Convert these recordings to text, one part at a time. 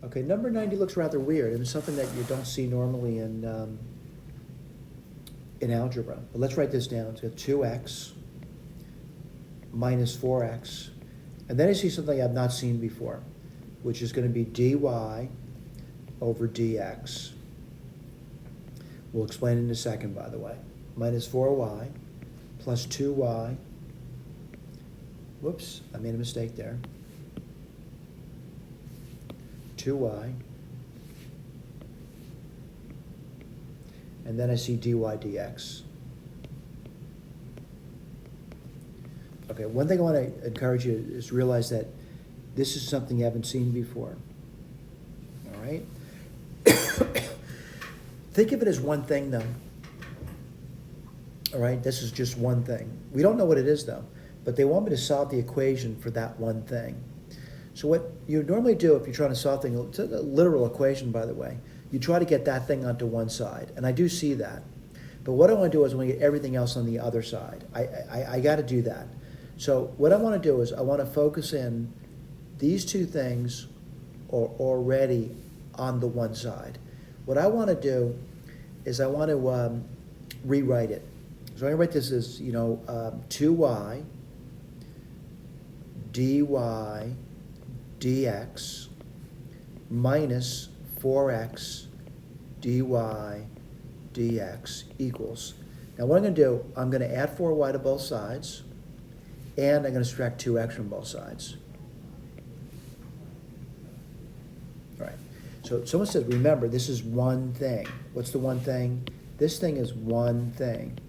Okay, number 90 looks rather weird, and it's something that you don't see normally in algebra. But let's write this down. So 2x minus 4x. And then I see something I've not seen before, which is going to be dy over dx. We'll explain in a second, by the way. Minus 4y plus 2y. Whoops, I made a mistake there. 2y. And then I see dy dx. Okay, one thing I want to encourage you is realize that this is something you haven't seen before. All right? Think of it as one thing, though. All right, this is just one thing. We don't know what it is, though, but they want me to solve the equation for that one thing. So what you normally do if you're trying to solve things, it's a literal equation, by the way, you try to get that thing onto one side, and I do see that. But what I want to do is I want to get everything else on the other side. I got to do that. So what I want to do is I want to focus in these two things are already on the one side. What I want to do is I want to rewrite it. So I write this as, 2y dy dx minus 4x dy dx equals. Now what I'm going to do, I'm going to add 4y to both sides, and I'm going to subtract 2x from both sides. All right. So someone says, remember, this is one thing. What's the one thing? This thing is one thing.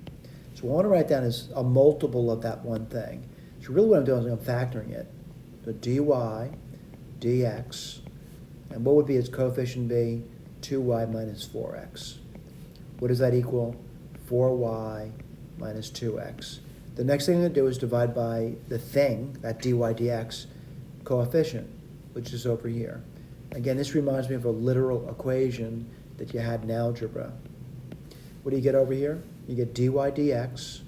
So what I want to write down is a multiple of that one thing. So really what I'm doing is I'm factoring it. So dy dx, and what would be its coefficient be? 2y minus 4x. What does that equal? 4y minus 2x. The next thing I'm going to do is divide by the thing, that dy dx coefficient, which is over here. Again, this reminds me of a literal equation that you had in algebra. What do you get over here? You get dy dx,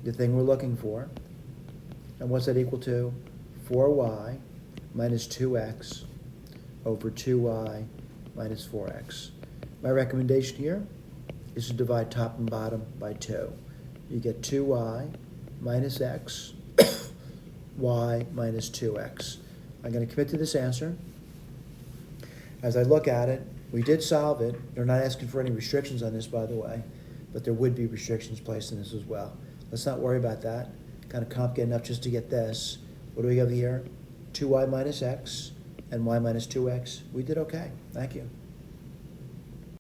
the thing we're looking for. And what's that equal to? 4y minus 2x over 2y minus 4x. My recommendation here is to divide top and bottom by 2. You get 2y minus x, y minus 2x. I'm going to commit to this answer. As I look at it, we did solve it. They're not asking for any restrictions on this, by the way, but there would be restrictions placed in this as well. Let's not worry about that. Kind of complicated enough just to get this. What do we have here? 2y minus x and y minus 2x. We did okay. Thank you.